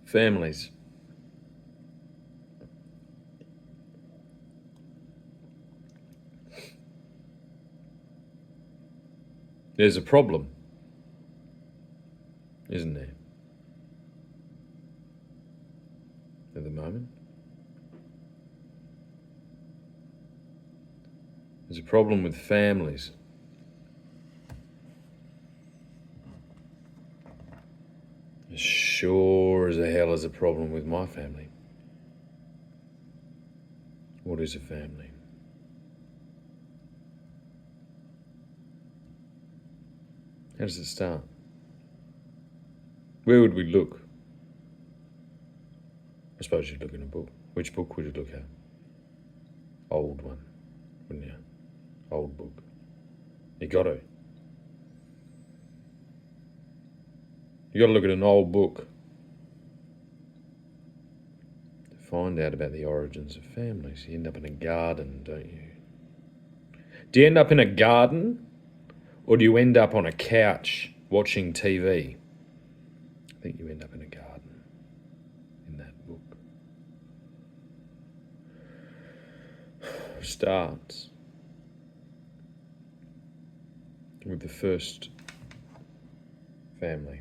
Families. There's a problem, isn't there? At the moment. There's a problem with families. As sure as the hell is a problem with my family. What is a family? How does it start? Where would we look? I suppose you'd look in a book. Which book would you look at? Old one, wouldn't you? Old book. You got to. You got to look at an old book to find out about the origins of families. You end up in a garden, don't you? Do you end up in a garden, or do you end up on a couch watching TV? I think you end up in a garden in that book. Starts with the first family.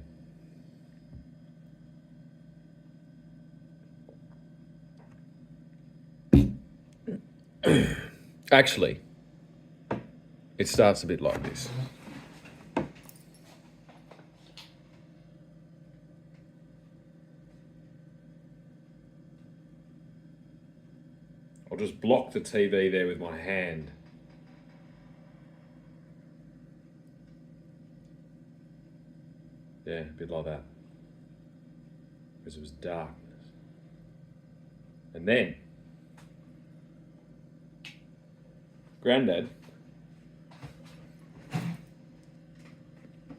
Actually, it starts a bit like this. I'll just block the TV there with my hand. Yeah, a bit like that. Because it was darkness. And then, Grandad,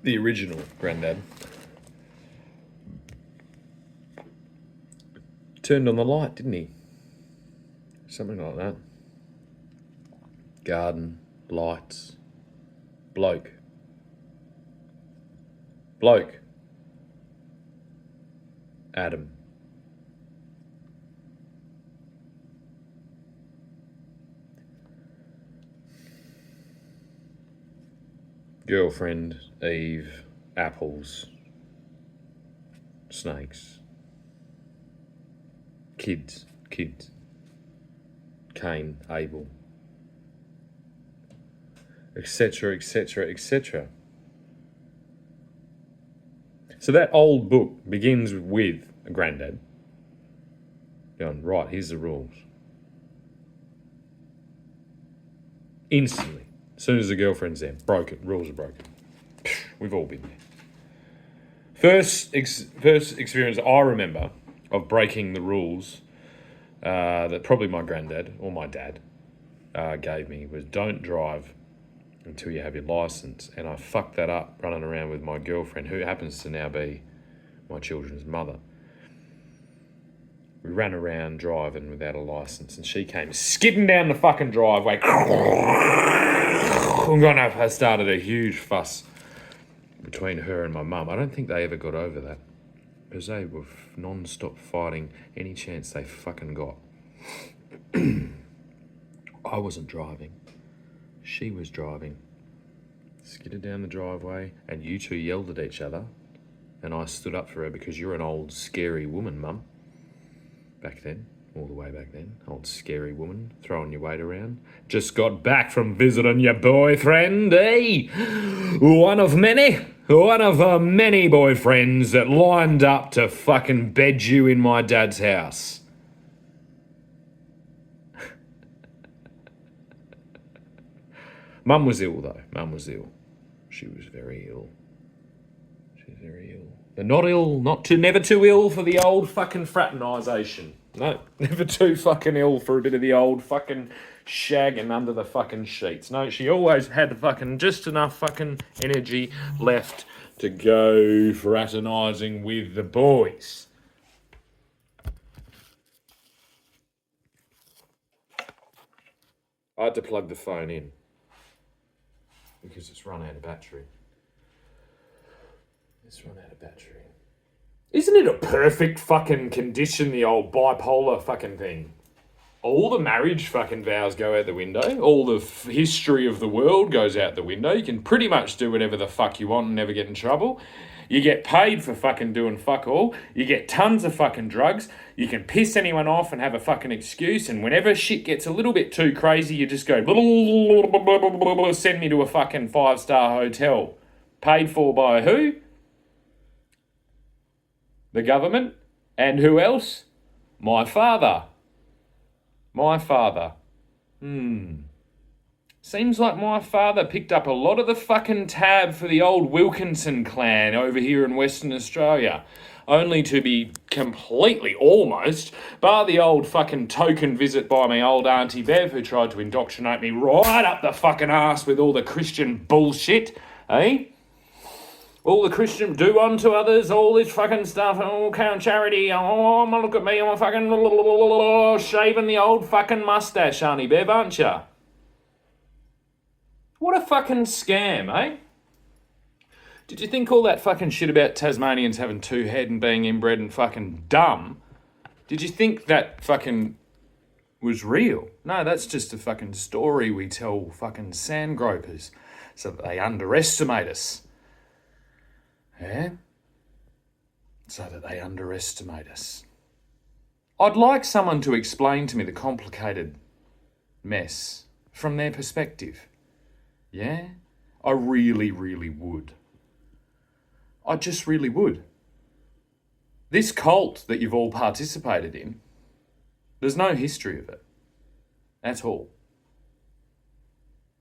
the original Grandad, turned on the light, didn't he? Something like that. Garden, lights, bloke. Bloke. Adam. Girlfriend, Eve, apples, snakes. Kids. Cain, Abel, etc., etc., etc. So that old book begins with a Grandad going, right, here's the rules. Instantly, as soon as the girlfriend's there, broken, rules are broken. We've all been there. First experience I remember of breaking the rules that probably my granddad or my dad gave me was don't drive until you have your license. And I fucked that up running around with my girlfriend, who happens to now be my children's mother. We ran around driving without a license, and she came skidding down the fucking driveway. I started a huge fuss between her and my mum. I don't think they ever got over that, because they were non-stop fighting any chance they fucking got. I wasn't driving. She was driving. Skidded down the driveway, and you two yelled at each other, and I stood up for her because you're an old scary woman, Mum. Back then, all the way back then, old scary woman, throwing your weight around. Just got back from visiting your boyfriend, eh? One of many boyfriends that lined up to fucking bed you in my dad's house. Mum was ill, though. Mum was ill. She was very ill. She was very ill. But not ill, never too ill for the old fucking fraternisation. No, never too fucking ill for a bit of the old fucking shagging under the fucking sheets. No, she always had fucking just enough fucking energy left to go fraternising with the boys. I had to plug the phone in because it's run out of battery. Isn't it a perfect fucking condition, the old bipolar fucking thing? All the marriage fucking vows go out the window. All the history of the world goes out the window. You can pretty much do whatever the fuck you want and never get in trouble. You get paid for fucking doing fuck all. You get tons of fucking drugs. You can piss anyone off and have a fucking excuse. And whenever shit gets a little bit too crazy, you just go, send me to a fucking 5-star hotel. Paid for by who? The government. And who else? My father. My father. Seems like my father picked up a lot of the fucking tab for the old Wilkinson clan over here in Western Australia. Only to be completely, almost, bar the old fucking token visit by my old Auntie Bev, who tried to indoctrinate me right up the fucking arse with all the Christian bullshit, eh? All the Christian do unto others, all this fucking stuff, oh, count charity, oh, look at me, I'm a fucking shaving the old fucking mustache, Auntie Bev, aren't ya? What a fucking scam, eh? Did you think all that fucking shit about Tasmanians having two head and being inbred and fucking dumb, did you think that fucking was real? No, that's just a fucking story we tell fucking sand gropers so that they underestimate us. Yeah? So that they underestimate us. I'd like someone to explain to me the complicated mess from their perspective. Yeah? I really, really would. I just really would. This cult that you've all participated in, there's no history of it at all.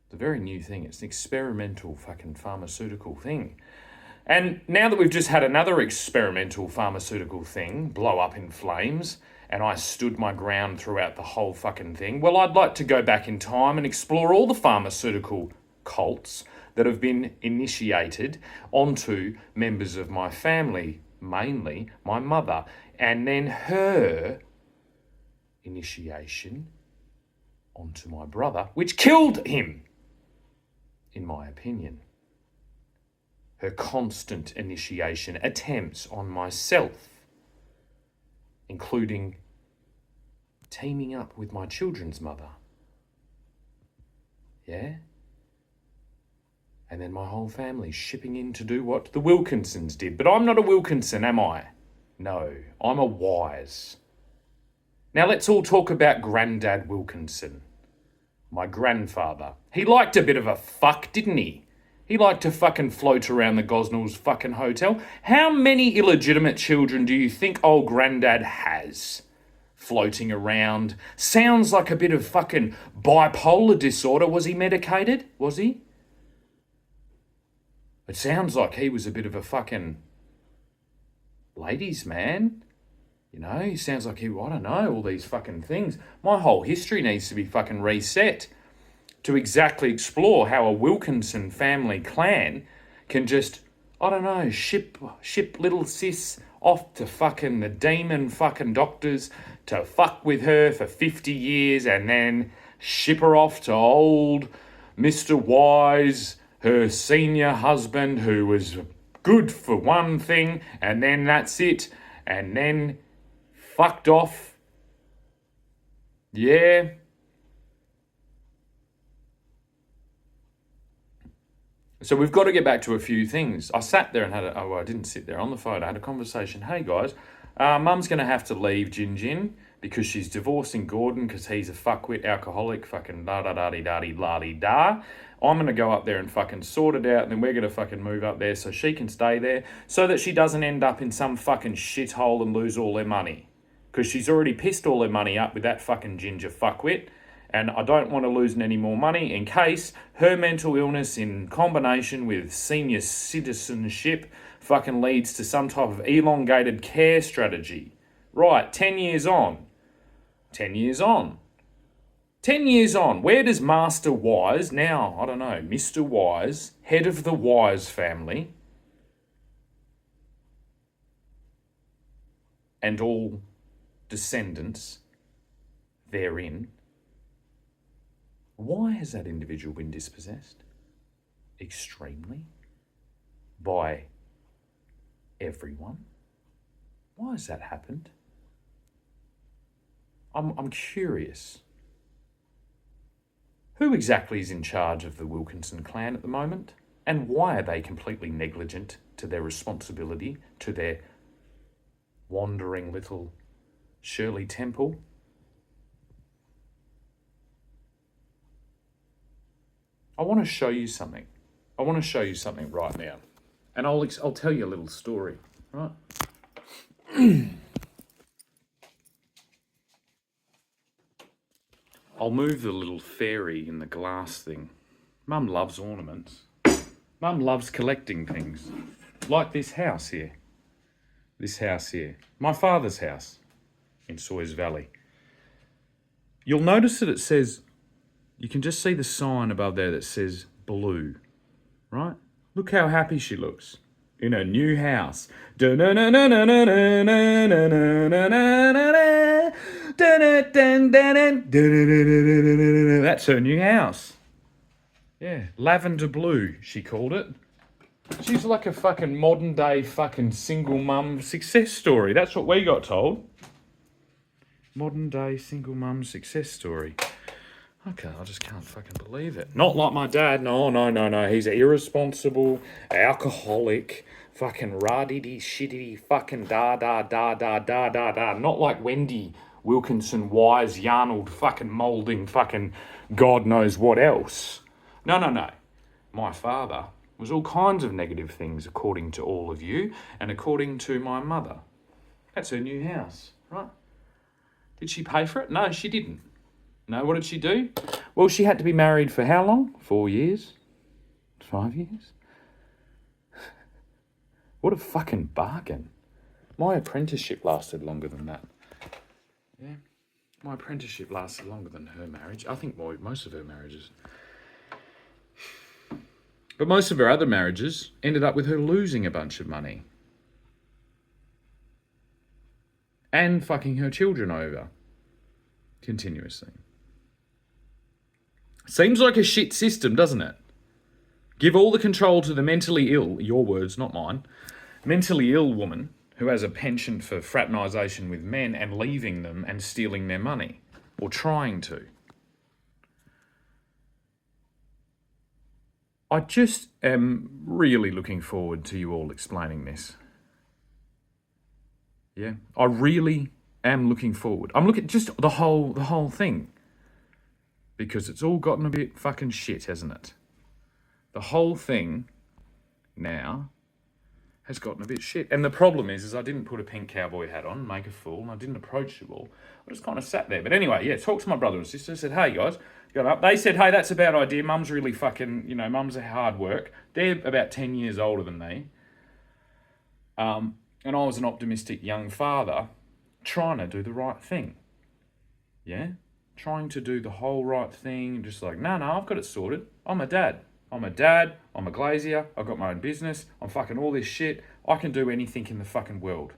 It's a very new thing. It's an experimental fucking pharmaceutical thing. And now that we've just had another experimental pharmaceutical thing blow up in flames, and I stood my ground throughout the whole fucking thing, well, I'd like to go back in time and explore all the pharmaceutical cults that have been initiated onto members of my family, mainly my mother, and then her initiation onto my brother, which killed him, in my opinion. Her constant initiation attempts on myself, including teaming up with my children's mother. Yeah? And then my whole family shipping in to do what the Wilkinsons did. But I'm not a Wilkinson, am I? No, I'm a Wise. Now let's all talk about Grandad Wilkinson. My grandfather. He liked a bit of a fuck, didn't he? He liked to fucking float around the Gosnells fucking hotel. How many illegitimate children do you think old Grandad has? Floating around. Sounds like a bit of fucking bipolar disorder. Was he medicated? Was he? It sounds like he was a bit of a fucking ladies' man. You know, he sounds like I don't know, all these fucking things. My whole history needs to be fucking reset to exactly explore how a Wilkinson family clan can just, I don't know, ship little sis off to fucking the demon fucking doctors to fuck with her for 50 years and then ship her off to old Mr. Wise, her senior husband, who was good for one thing, and then that's it, and then fucked off. Yeah. So we've got to get back to a few things. I sat there and I didn't sit there on the phone. I had a conversation. Hey guys, Mum's going to have to leave Gin because she's divorcing Gordon because he's a fuckwit alcoholic, fucking da-da-da-dee-da-dee-la-dee-da. I'm going to go up there and fucking sort it out, and then we're going to fucking move up there so she can stay there so that she doesn't end up in some fucking shithole and lose all her money. Because she's already pissed all her money up with that fucking ginger fuckwit. And I don't want to lose any more money in case her mental illness in combination with senior citizenship fucking leads to some type of elongated care strategy. Right, 10 years on. 10 years on. 10 years on. Where does Master Wise, now, I don't know, Mr. Wise, head of the Wise family, and all descendants therein, why has that individual been dispossessed? Extremely. By everyone. Why has that happened? I'm curious. Who exactly is in charge of the Wilkinson clan at the moment? And why are they completely negligent to their responsibility, to their wandering little Shirley Temple? I want to show you something. I want to show you something right now. And I'll tell you a little story, right? I'll move the little fairy in the glass thing. Mum loves ornaments. Mum loves collecting things. Like this house here. This house here. My father's house in Sawyers Valley. You'll notice that it says, you can just see the sign above there that says blue, right? Look how happy she looks in her new house. That's her new house. Yeah, lavender blue, she called it. She's like a fucking modern day fucking single mum success story. That's what we got told. Modern day single mum success story. Okay, I just can't fucking believe it. Not like my dad. No. He's an irresponsible, alcoholic, fucking ra-diddy, shitty, fucking da. Not like Wendy Wilkinson, Wise, Yarnold, fucking moulding, fucking God knows what else. No. My father was all kinds of negative things, according to all of you, and according to my mother. That's her new house, right? Did she pay for it? No, she didn't. No, what did she do? Well, she had to be married for how long? 4 years? 5 years? What a fucking bargain. My apprenticeship lasted longer than that. Yeah, my apprenticeship lasted longer than her marriage. I think most of her marriages. But most of her other marriages ended up with her losing a bunch of money. And fucking her children over. Continuously. Seems like a shit system, doesn't it? Give all the control to the mentally ill, your words, not mine, mentally ill woman who has a penchant for fraternisation with men and leaving them and stealing their money. Or trying to. I just am really looking forward to you all explaining this. Yeah, I really am looking forward. I'm looking just the whole thing. Because it's all gotten a bit fucking shit, hasn't it? The whole thing now has gotten a bit shit. And the problem is I didn't put a pink cowboy hat on, make a fool, and I didn't approach you all. I just kind of sat there. But anyway, yeah, talked to my brother and sister, said, hey guys, got up. They said, hey, that's a bad idea. Mum's really fucking, mum's a hard work. They're about 10 years older than me. And I was an optimistic young father trying to do the right thing. Yeah? Trying to do the whole right thing, just like, no, I've got it sorted. I'm a dad. I'm a glazier, I've got my own business, I'm fucking all this shit. I can do anything in the fucking world.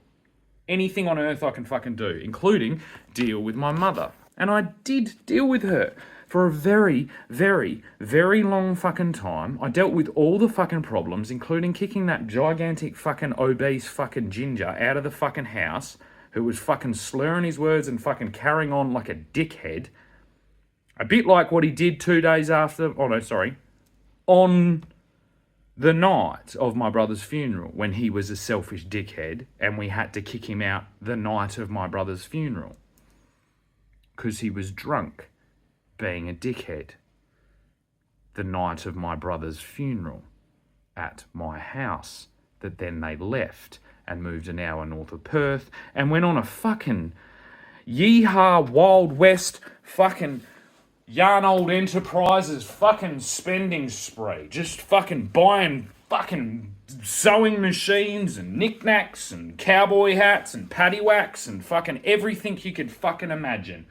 Anything on earth I can fucking do, including deal with my mother. And I did deal with her for a very, very, very long fucking time. I dealt with all the fucking problems, including kicking that gigantic fucking obese fucking ginger out of the fucking house, who was fucking slurring his words and fucking carrying on like a dickhead. A bit like what he did 2 days after, on the night of my brother's funeral, when he was a selfish dickhead and we had to kick him out the night of my brother's funeral. Because he was drunk, being a dickhead. The night of my brother's funeral at my house, that then they left and moved an hour north of Perth and went on a fucking yeehaw Wild West fucking Yarnold Enterprises fucking spending spree. Just fucking buying fucking sewing machines and knickknacks and cowboy hats and paddywhacks and fucking everything you could fucking imagine.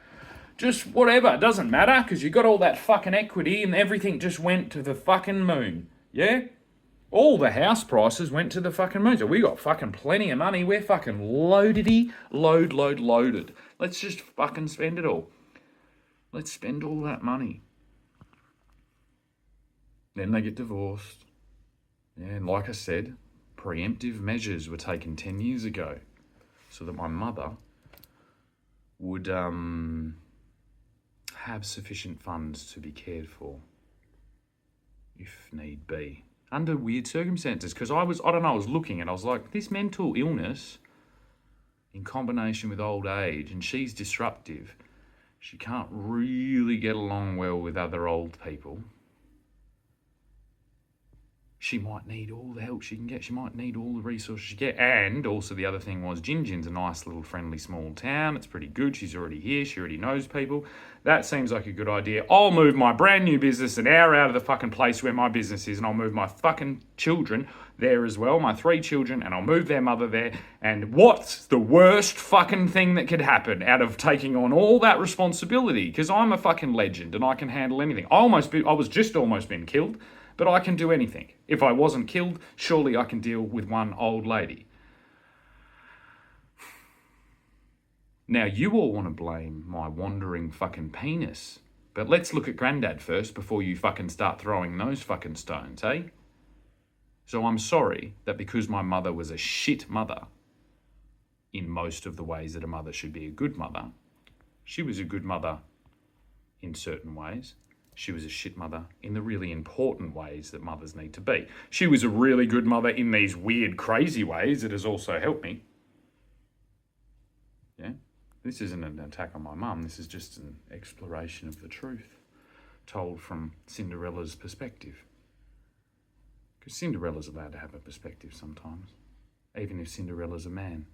Just whatever, it doesn't matter, because you got all that fucking equity and everything just went to the fucking moon. Yeah? All the house prices went to the fucking moon. So we got fucking plenty of money. We're fucking loaded. Let's just fucking spend it all. Let's spend all that money. Then they get divorced. Yeah, and like I said, preemptive measures were taken 10 years ago. so that my mother would have sufficient funds to be cared for, if need be, under weird circumstances. Because I was looking and I was like, this mental illness in combination with old age, and she's disruptive. She can't really get along well with other old people. She might need all the help she can get. She might need all the resources she can get. And also the other thing was Gin Gin's a nice little friendly small town. It's pretty good. She's already here. She already knows people. That seems like a good idea. I'll move my brand new business an hour out of the fucking place where my business is, and I'll move my fucking children there as well, my 3 children, and I'll move their mother there. And what's the worst fucking thing that could happen out of taking on all that responsibility? Because I'm a fucking legend and I can handle anything. I was just almost been killed, but I can do anything. If I wasn't killed, surely I can deal with one old lady. Now, you all want to blame my wandering fucking penis, but let's look at Grandad first before you fucking start throwing those fucking stones, eh? So I'm sorry that because my mother was a shit mother, in most of the ways that a mother should be a good mother, she was a good mother in certain ways. She was a shit mother in the really important ways that mothers need to be. She was a really good mother in these weird, crazy ways that has also helped me. Yeah? This isn't an attack on my mum. This is just an exploration of the truth told from Cinderella's perspective. Because Cinderella's allowed to have a perspective sometimes, even if Cinderella's a man.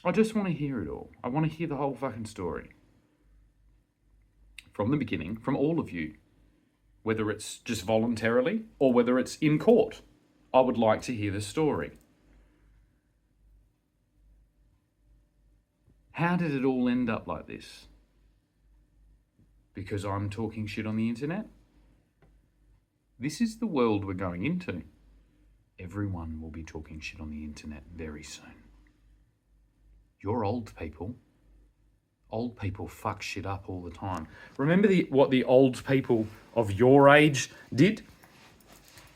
I just want to hear it all. I want to hear the whole fucking story. From the beginning, from all of you. Whether it's just voluntarily or whether it's in court. I would like to hear the story. How did it all end up like this? Because I'm talking shit on the internet? This is the world we're going into. Everyone will be talking shit on the internet very soon. You're old people. Old people fuck shit up all the time. Remember what the old people of your age did?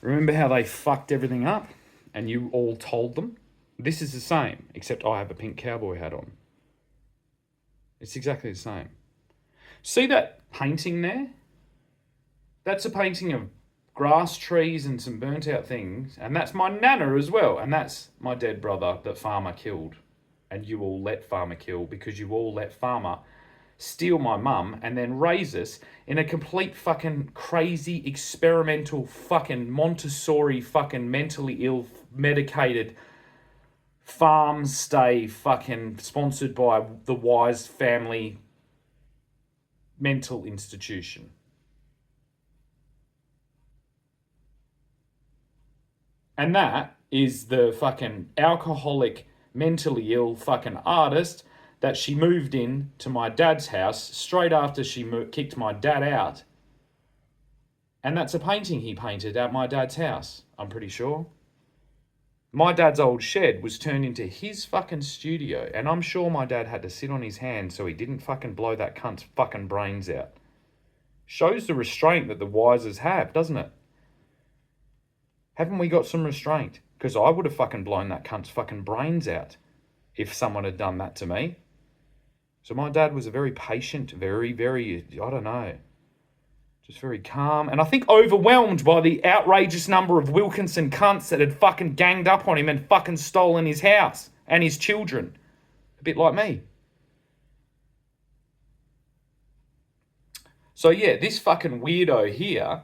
Remember how they fucked everything up and you all told them? This is the same, except I have a pink cowboy hat on. It's exactly the same. See that painting there? That's a painting of grass, trees, and some burnt out things. And that's my nana as well. And that's my dead brother that Farmer killed. And you all let Farmer kill because you all let Farmer steal my mum and then raise us in a complete fucking crazy experimental fucking Montessori fucking mentally ill medicated farm stay fucking sponsored by the Wise Family mental institution. And that is the fucking alcoholic, mentally ill fucking artist that she moved in to my dad's house straight after she kicked my dad out. And that's a painting he painted at my dad's house, I'm pretty sure. My dad's old shed was turned into his fucking studio, and I'm sure my dad had to sit on his hands so he didn't fucking blow that cunt's fucking brains out. Shows the restraint that the Wisers have, doesn't it? Haven't we got some restraint? Because I would have fucking blown that cunt's fucking brains out if someone had done that to me. So my dad was a very patient, very, I don't know, just very calm. And I think overwhelmed by the outrageous number of Wilkinson cunts that had fucking ganged up on him and fucking stolen his house and his children. A bit like me. So yeah, this fucking weirdo here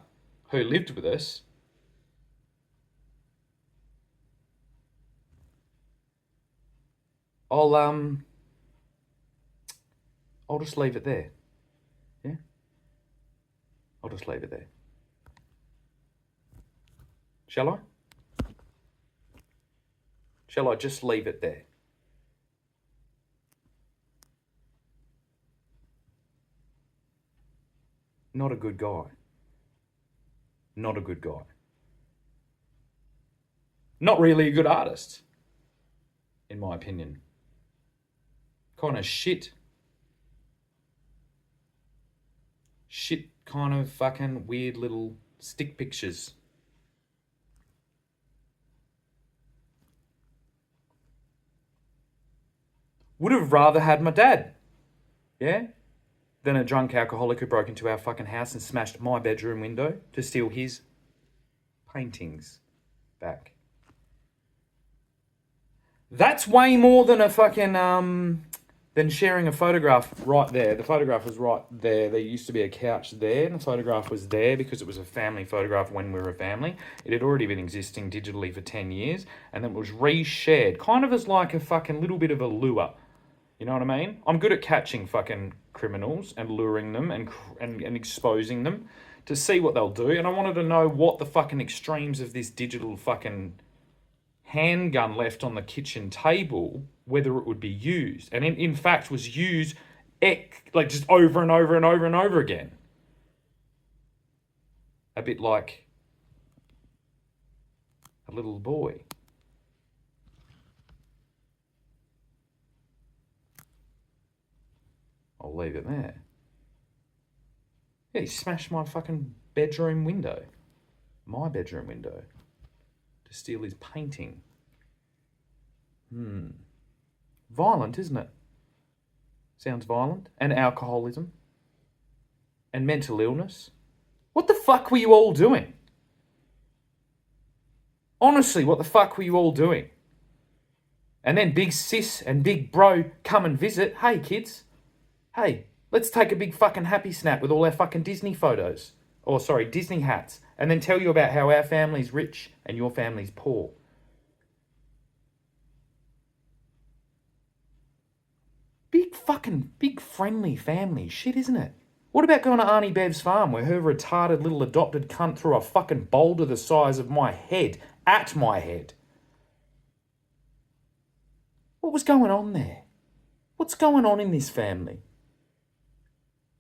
who lived with us, I'll just leave it there. Yeah? I'll just leave it there. Shall I? Shall I just leave it there? Not a good guy. Not a good guy. Not really a good artist, in my opinion. Kind of shit kind of fucking weird little stick pictures. would have rather had my dad, yeah, than a drunk alcoholic who broke into our fucking house and smashed my bedroom window to steal his paintings back. That's way more than a fucking, than sharing a photograph right there. The photograph was right there. There used to be a couch there, and the photograph was there because it was a family photograph when we were a family. It had already been existing digitally for 10 years, and then it was reshared, kind of as like a fucking little bit of a lure. You know what I mean? I'm good at catching fucking criminals and luring them and exposing them to see what they'll do, and I wanted to know what the fucking extremes of this digital fucking handgun left on the kitchen table, whether it would be used. And in fact was used like just over and over and over and over again. A bit like a little boy. I'll leave it there. Yeah, he smashed my fucking bedroom window. My bedroom window. To steal his painting. Violent, isn't it? Sounds violent. And alcoholism. And mental illness. What the fuck were you all doing? Honestly, what the fuck were you all doing? And then big sis and big bro come and visit. Hey, kids. Hey, let's take a big fucking happy snap with all our fucking Disney photos. Or, sorry, Disney hats. And then tell you about how our family's rich and your family's poor. Big friendly family shit, isn't it? What about going to Arnie Bev's farm where her retarded little adopted cunt threw a fucking boulder the size of my head at my head? What was going on there? What's going on in this family?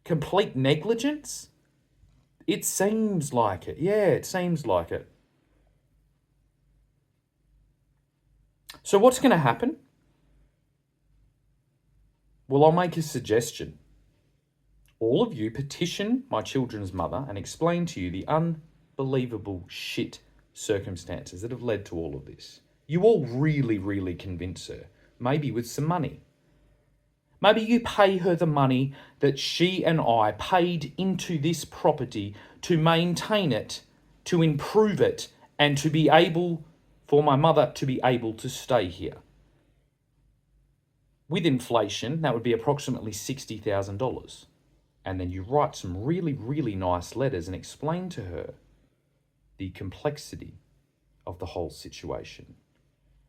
Complete negligence? It seems like it. Yeah, it seems like it. So what's going to happen? Well, I'll make a suggestion. All of you petition my children's mother and explain to you the unbelievable shit circumstances that have led to all of this. You all really, really convince her, maybe with some money. Maybe you pay her the money that she and I paid into this property to maintain it, to improve it, and to be able, for my mother to be able to stay here. With inflation, that would be approximately $60,000. And then you write some really, really nice letters and explain to her the complexity of the whole situation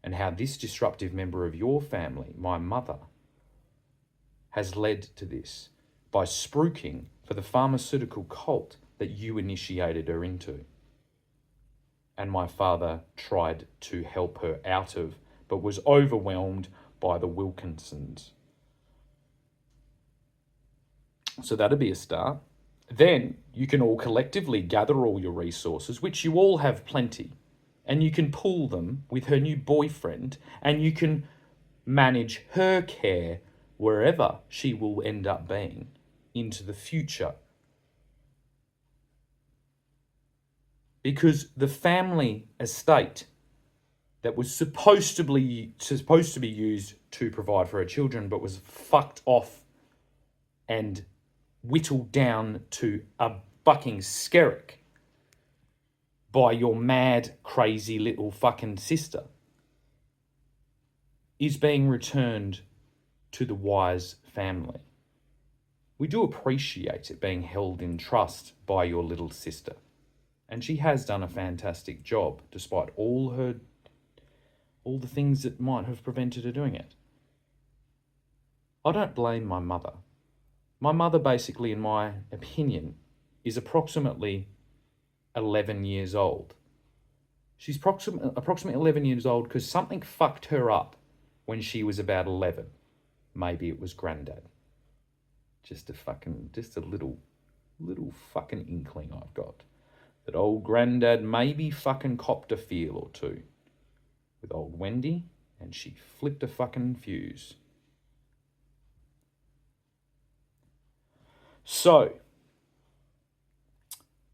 and how this disruptive member of your family, my mother, has led to this by spruiking for the pharmaceutical cult that you initiated her into. And my father tried to help her out of, but was overwhelmed by the Wilkinsons. So that'd be a start. Then you can all collectively gather all your resources, which you all have plenty, and you can pool them with her new boyfriend, and you can manage her care wherever she will end up being into the future. Because the family estate that was supposed to be used to provide for her children, but was fucked off and whittled down to a fucking skerrick by your mad, crazy little fucking sister, is being returned to the Wise family. We do appreciate it being held in trust by your little sister, and she has done a fantastic job despite all the things that might have prevented her doing it. I don't blame my mother. My mother, basically, in my opinion, is approximately 11 years old. She's approximately 11 years old because something fucked her up when she was about 11. Maybe it was Granddad. Just a little fucking inkling I've got that old Granddad maybe fucking copped a feel or two with old Wendy, and she flipped a fucking fuse. So,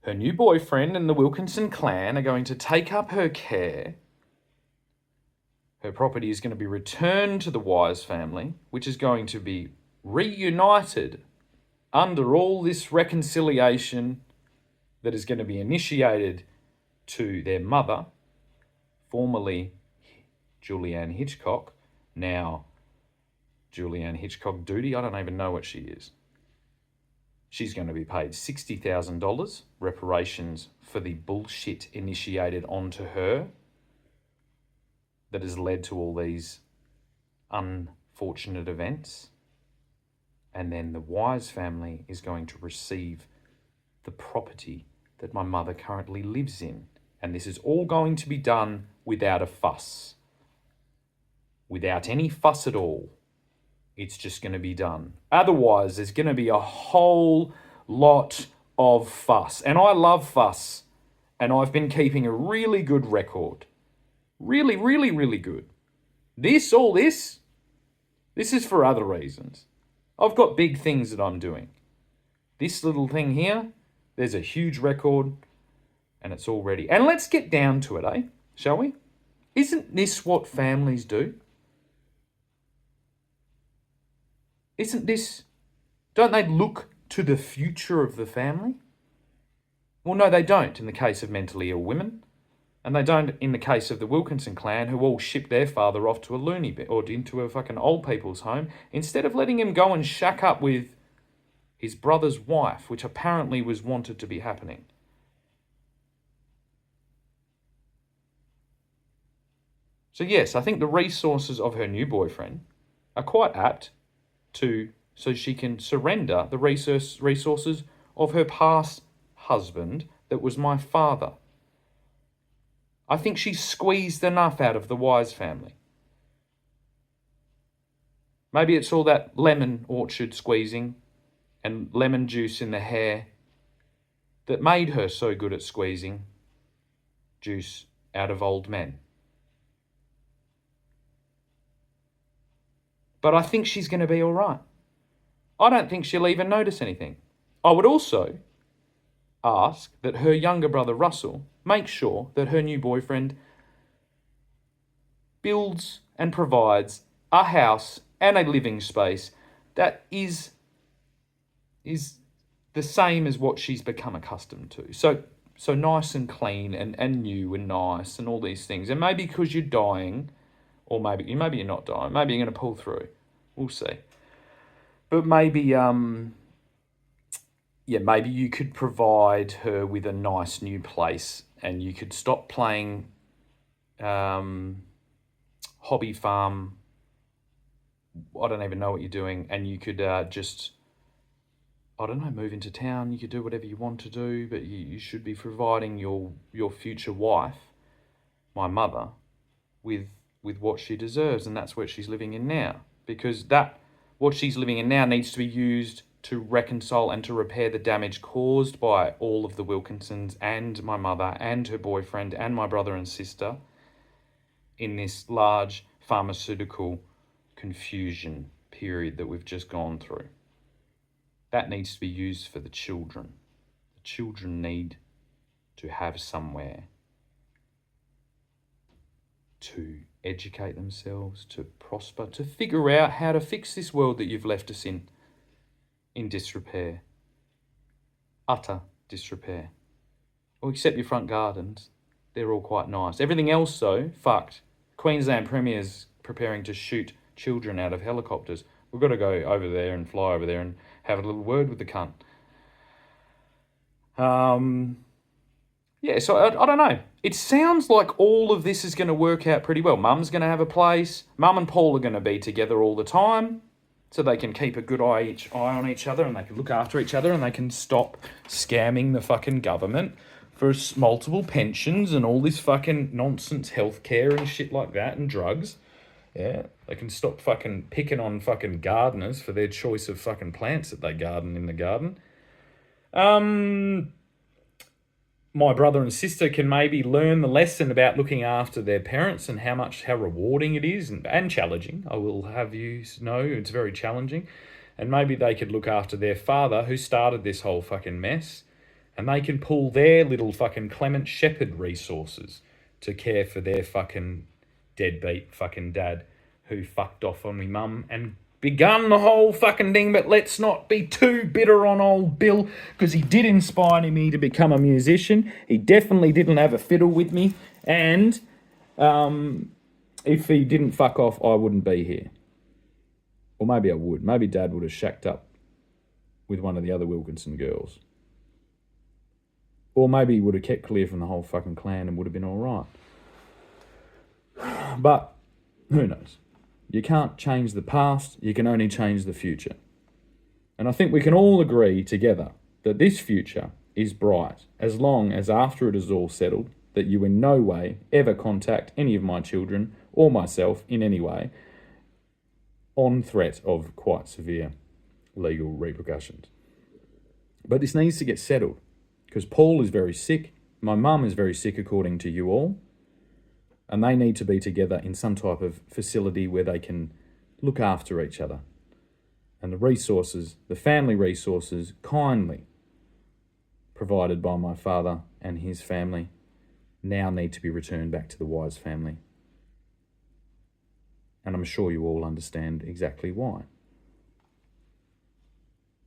her new boyfriend and the Wilkinson clan are going to take up her care. Her property is going to be returned to the Wise family, which is going to be reunited under all this reconciliation that is going to be initiated to their mother, formerly Julianne Hitchcock, now Julianne Hitchcock Duty. I don't even know what she is. She's going to be paid $60,000 reparations for the bullshit initiated onto her that has led to all these unfortunate events. And then the Wise family is going to receive the property that my mother currently lives in. And this is all going to be done without a fuss. Without any fuss at all. It's just going to be done. Otherwise, there's going to be a whole lot of fuss. And I love fuss. And I've been keeping a really good record. Really, really, really good. All this is for other reasons. I've got big things that I'm doing. This little thing here, there's a huge record, and it's all ready. And let's get down to it, eh? Shall we? Isn't this what families do? Don't they look to the future of the family? Well, no, they don't in the case of mentally ill women. And they don't in the case of the Wilkinson clan, who all shipped their father off to a loony bin or into a fucking old people's home, instead of letting him go and shack up with his brother's wife, which apparently was wanted to be happening. So yes, I think the resources of her new boyfriend are quite apt so she can surrender the resources of her past husband that was my father. I think she's squeezed enough out of the Wise family. Maybe it's all that lemon orchard squeezing and lemon juice in the hair that made her so good at squeezing juice out of old men. But I think she's going to be all right. I don't think she'll even notice anything. I would also ask that her younger brother Russell make sure that her new boyfriend builds and provides a house and a living space that is the same as what she's become accustomed to. So nice and clean and new and nice and all these things. And maybe because you're dying, or maybe you're not dying, maybe you're going to pull through. We'll see. But maybe maybe you could provide her with a nice new place, and you could stop playing hobby farm. I don't even know what you're doing, and you could just, I don't know, move into town. You could do whatever you want to do, but you should be providing your future wife, my mother, with what she deserves, and that's what she's living in now. Because what she's living in now needs to be used to reconcile and to repair the damage caused by all of the Wilkinsons and my mother and her boyfriend and my brother and sister in this large pharmaceutical confusion period that we've just gone through. That needs to be used for the children. The children need to have somewhere to educate themselves, to prosper, to figure out how to fix this world that you've left us in disrepair. Utter disrepair. Well, except your front gardens. They're all quite nice. Everything else, though, fucked. Queensland Premier's preparing to shoot children out of helicopters. We've got to go over there and fly over there and have a little word with the cunt. Yeah, so I don't know. It sounds like all of this is going to work out pretty well. Mum's going to have a place. Mum and Paul are going to be together all the time, so they can keep a good eye on each other, and they can look after each other, and they can stop scamming the fucking government for multiple pensions and all this fucking nonsense healthcare and shit like that and drugs. Yeah, they can stop fucking picking on fucking gardeners for their choice of fucking plants that they garden in the garden. My brother and sister can maybe learn the lesson about looking after their parents and how rewarding it is and challenging. I will have you know it's very challenging. And maybe they could look after their father who started this whole fucking mess, and they can pull their little fucking Clement Shepherd resources to care for their fucking deadbeat fucking dad who fucked off on me mum and begun the whole fucking thing. But let's not be too bitter on old Bill, because he did inspire me to become a musician. He definitely didn't have a fiddle with me, and if he didn't fuck off, I wouldn't be here. Or maybe I would. Maybe Dad would have shacked up with one of the other Wilkinson girls. Or maybe he would have kept clear from the whole fucking clan and would have been all right. But who knows? You can't change the past, you can only change the future. And I think we can all agree together that this future is bright, as long as after it is all settled, that you in no way ever contact any of my children or myself in any way on threat of quite severe legal repercussions. But this needs to get settled, because Paul is very sick, my mum is very sick according to you all, and they need to be together in some type of facility where they can look after each other. And the resources, the family resources, kindly provided by my father and his family, now need to be returned back to the Wise family. And I'm sure you all understand exactly why.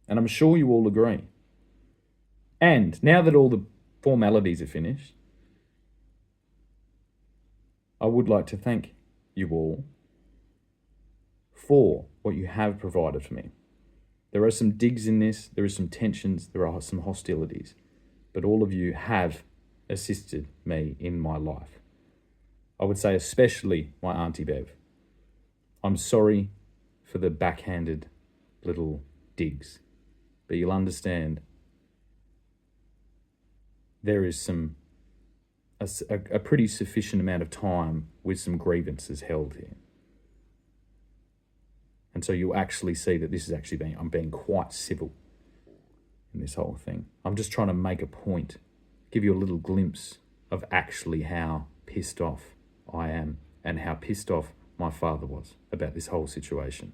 And I'm sure you all agree. And now that all the formalities are finished, I would like to thank you all for what you have provided for me. There are some digs in this, there are some tensions, there are some hostilities, but all of you have assisted me in my life. I would say especially my Auntie Bev. I'm sorry for the backhanded little digs, but you'll understand there is a pretty sufficient amount of time with some grievances held here. And so you'll actually see that this is actually I'm being quite civil in this whole thing. I'm just trying to make a point, give you a little glimpse of actually how pissed off I am and how pissed off my father was about this whole situation.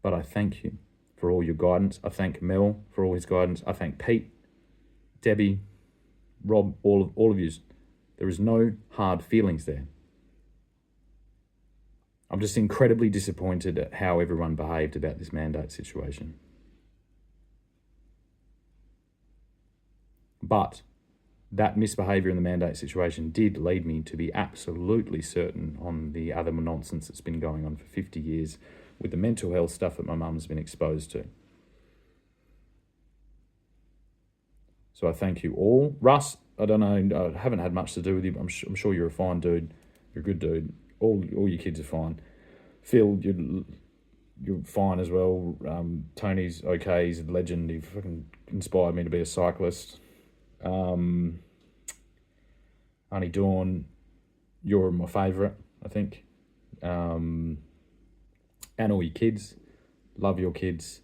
But I thank you for all your guidance. I thank Mel for all his guidance. I thank Pete, Debbie, Rob, all of you. There is no hard feelings there. I'm just incredibly disappointed at how everyone behaved about this mandate situation. But that misbehaviour in the mandate situation did lead me to be absolutely certain on the other nonsense that's been going on for 50 years with the mental health stuff that my mum's been exposed to. So I thank you all. Russ, I don't know, I haven't had much to do with you, but I'm sure you're a fine dude. You're a good dude. All your kids are fine. Phil, you're fine as well. Tony's okay. He's a legend. He fucking inspired me to be a cyclist. Auntie Dawn, you're my favourite, I think. And all your kids. Love your kids.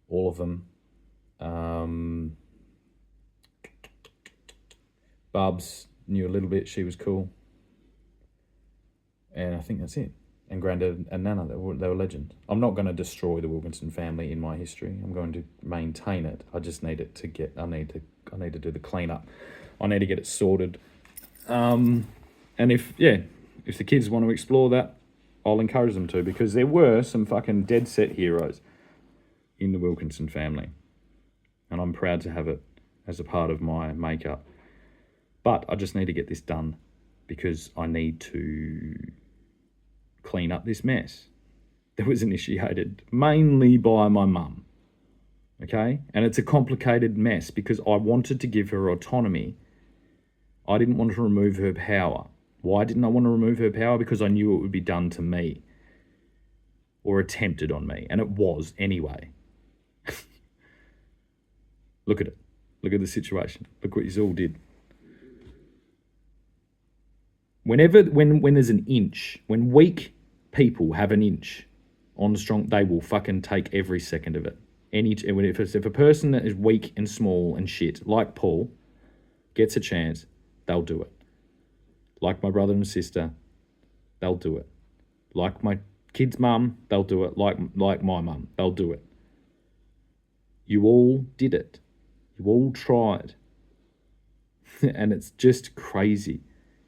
All of them. Bubs knew a little bit. She was cool. And I think that's it. And Grandad and Nana, they were legends. I'm not going to destroy the Wilkinson family in my history. I'm going to maintain it. I just need it to get. I need to do the cleanup. I need to get it sorted. And if the kids want to explore that, I'll encourage them to, because there were some fucking dead set heroes in the Wilkinson family, and I'm proud to have it as a part of my makeup. But I just need to get this done because I need to clean up this mess that was initiated mainly by my mum. Okay? And it's a complicated mess because I wanted to give her autonomy. I didn't want to remove her power. Why didn't I want to remove her power? Because I knew it would be done to me or attempted on me, and it was anyway. Look at it. Look at the situation. Look what you all did. When there's an inch, when weak people have an inch on strong, they will fucking take every second of it. If a person that is weak and small and shit, like Paul, gets a chance, they'll do it. Like my brother and sister, they'll do it. Like my kid's mum, they'll do it. Like my mum, they'll do it. You all did it. You all tried. And it's just crazy.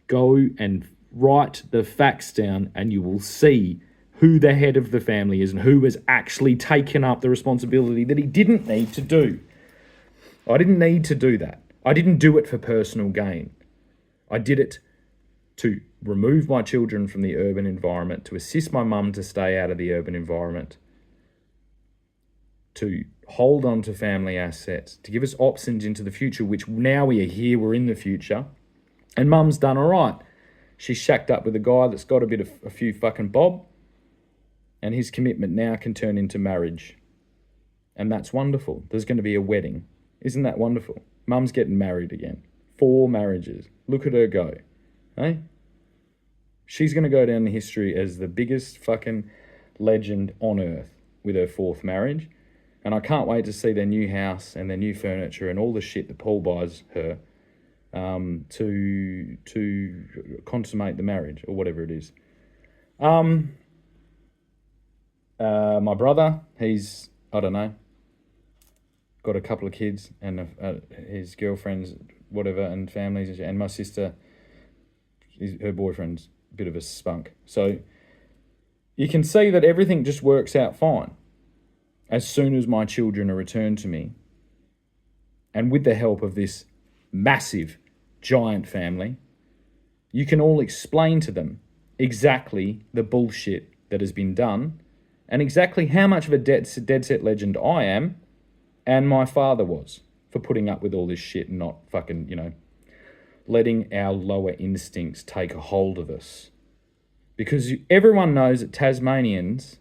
Go and write the facts down and you will see who the head of the family is and who has actually taken up the responsibility that he didn't need to do. I didn't need to do that. I didn't do it for personal gain. I did it to remove my children from the urban environment, to assist my mum to stay out of the urban environment, to hold on to family assets, to give us options into the future, which now we are here, we're in the future. And mum's done all right. She's shacked up with a guy that's got a few fucking bob, and his commitment now can turn into marriage. And that's wonderful. There's going to be a wedding. Isn't that wonderful? Mum's getting married again. 4 marriages. Look at her go. Hey? She's going to go down in history as the biggest fucking legend on earth with her 4th marriage. And I can't wait to see their new house and their new furniture and all the shit that Paul buys her to consummate the marriage or whatever it is. My brother, he's, I don't know, got a couple of kids and his girlfriends, whatever, and families, and my sister, her boyfriend's a bit of a spunk. So you can see that everything just works out fine as soon as my children are returned to me, and with the help of this massive, giant family, you can all explain to them exactly the bullshit that has been done and exactly how much of a dead set legend I am and my father was for putting up with all this shit and not fucking, letting our lower instincts take a hold of us. Because everyone knows that Tasmanians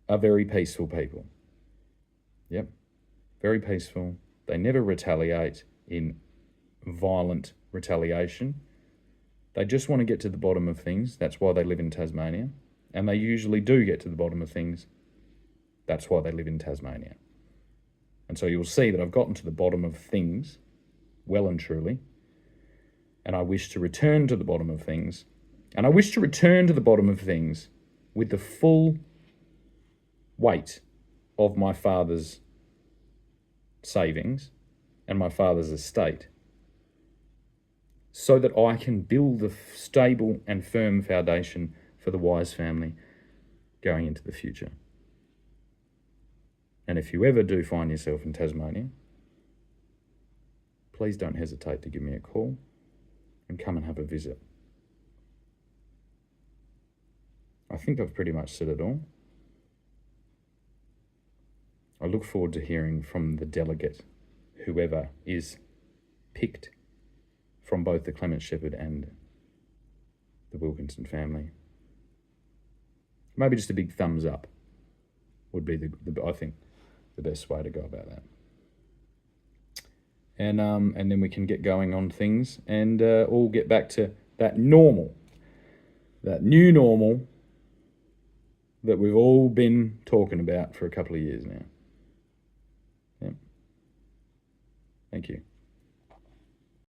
are very peaceful people. Yep, very peaceful. They never retaliate in violent retaliation. They just want to get to the bottom of things. That's why they live in Tasmania. And they usually do get to the bottom of things. That's why they live in Tasmania. And so you'll see that I've gotten to the bottom of things well and truly. And I wish to return to the bottom of things. And I wish to return to the bottom of things with the full weight of my father's savings and my father's estate, so that I can build a stable and firm foundation for the Wise family going into the future. And if you ever do find yourself in Tasmania, please don't hesitate to give me a call and come and have a visit. I think I've pretty much said it all. I look forward to hearing from the delegate, whoever is picked from both the Clement Shepherd and the Wilkinson family. Maybe just a big thumbs up would be I think the best way to go about that. And then we can get going on things and all get back to that normal, that new normal that we've all been talking about for a couple of years now. Yep. Thank you.